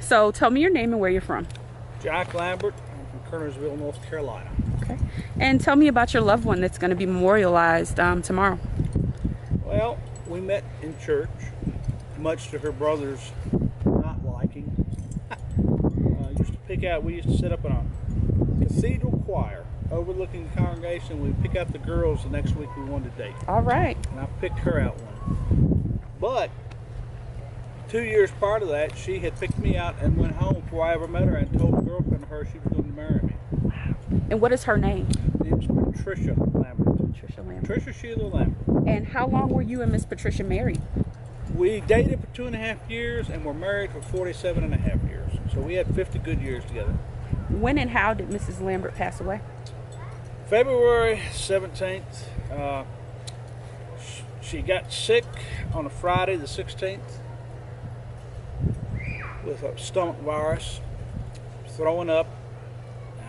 So tell me your name and where you're from. Jack Lambert. I'm from Kernersville, North Carolina. Okay. And tell me about your loved one that's going to be memorialized tomorrow. Well, we met in church, much to her brother's not liking. We used to sit up in a cathedral choir overlooking the congregation. We'd pick out the girls the next week we wanted to date. All right. And I picked her out one. But 2 years prior to that, she had picked me out and went home before I ever met her and told the girlfriend of hers she was going to marry me. And what is her name? Her name's Patricia Lambert. Patricia Lambert. Patricia Sheila Lambert. And how long were you and Miss Patricia married? We dated for 2.5 years and were married for 47.5 years. So we had 50 good years together. When and how did Mrs. Lambert pass away? February 17th. She got sick on a Friday the 16th with a stomach virus, throwing up.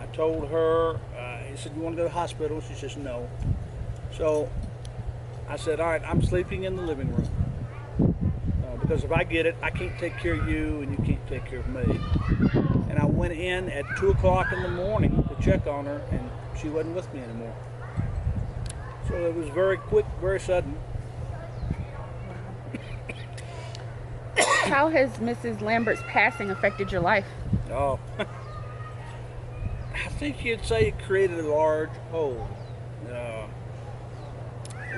I told her, he said, "You want to go to the hospital?" She says, "No." So I said, "All right, I'm sleeping in the living room. Because if I get it, I can't take care of you and you can't take care of me." And I went in at 2 o'clock in the morning to check on her, and she wasn't with me anymore. So it was very quick, very sudden. How has Mrs. Lambert's passing affected your life? Oh, I think you'd say it created a large hole.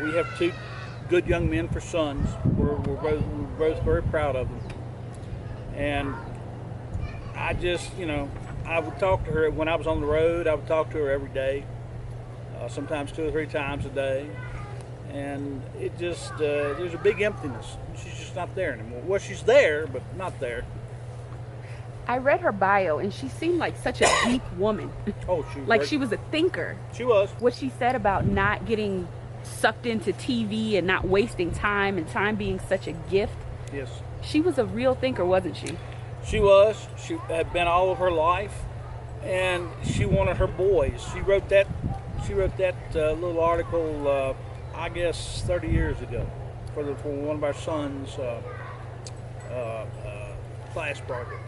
We have 2 good young men for sons. We're both very proud of them. And I just, I would talk to her when I was on the road. I would talk to her every day, sometimes 2 or 3 times a day. And it just, there's a big emptiness. She's just not there anymore. Well, she's there, but not there. I read her bio, and she seemed like such a deep woman. Oh, she was like she was a thinker. She was. What she said about not getting sucked into TV and not wasting time, and time being such a gift. Yes. She was a real thinker, wasn't she? She was. She had been all of her life, and she wanted her boys. She wrote that little article, I guess 30 years ago, for one of our sons' class project.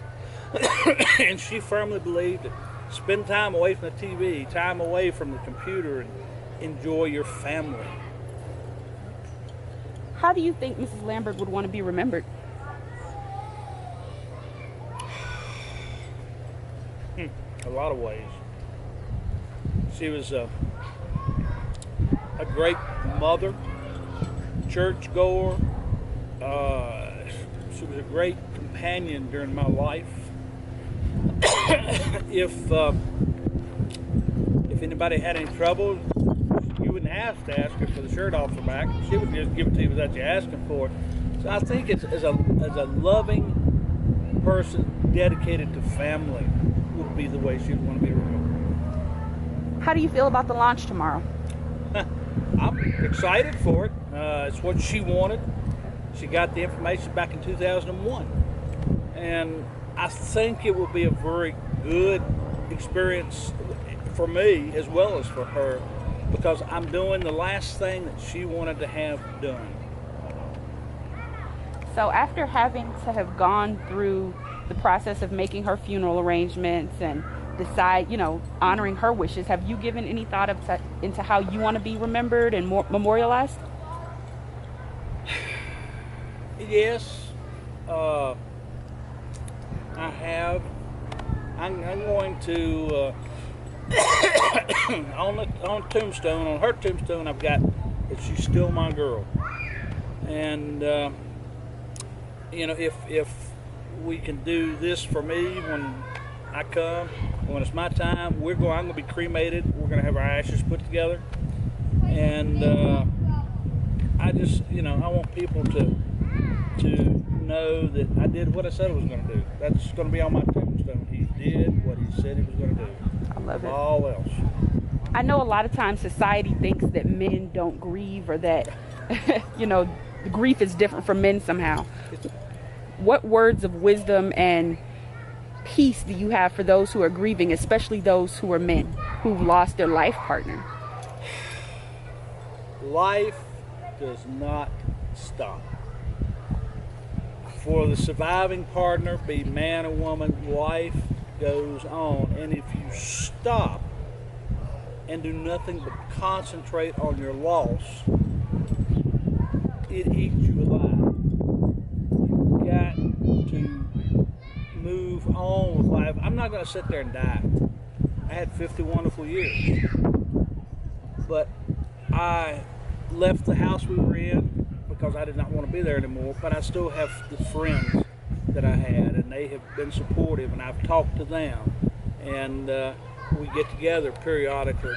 And she firmly believed that spend time away from the TV, time away from the computer, and enjoy your family. How do you think Mrs. Lambert would want to be remembered? A lot of ways. She was a great mother, churchgoer. She was a great companion during my life. If anybody had any trouble, you wouldn't have to ask her for the shirt off her back. She would just give it to you without you asking for it. So I think as a loving person dedicated to family would be the way she would want to be remembered. How do you feel about the launch tomorrow? I'm excited for it. It's what she wanted. She got the information back in 2001. And I think it will be a very good experience for me as well as for her, because I'm doing the last thing that she wanted to have done. So after having to have gone through the process of making her funeral arrangements and decide, honoring her wishes, have you given any thought into how you want to be remembered and memorialized? Yes, I have. I'm going to on tombstone, on her tombstone, I've got that she's still my girl. And if we can do this for me when I come, when it's my time, I'm going to be cremated. We're going to have our ashes put together, and I just, I want people to know that I did what I said I was going to do. That's going to be on my tombstone. He did what he said he was going to do. I love it. All else. I know a lot of times society thinks that men don't grieve, or that, grief is different for men somehow. What words of wisdom and peace do you have for those who are grieving, especially those who are men who've lost their life partner? Life does not stop. for the surviving partner, be man or woman, life goes on. And if you stop and do nothing but concentrate on your loss, it eats you alive. You got to move on with life. I'm not going to sit there and die. I had 50 wonderful years. But I left the house we were in because I did not want to be there anymore. But I still have the friends that I had, and they have been supportive, and I've talked to them. And we get together periodically.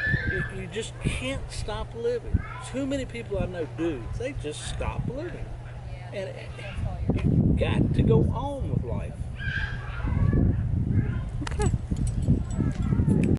You just can't stop living. Too many people I know do. They just stop living. And you've got to go on with life.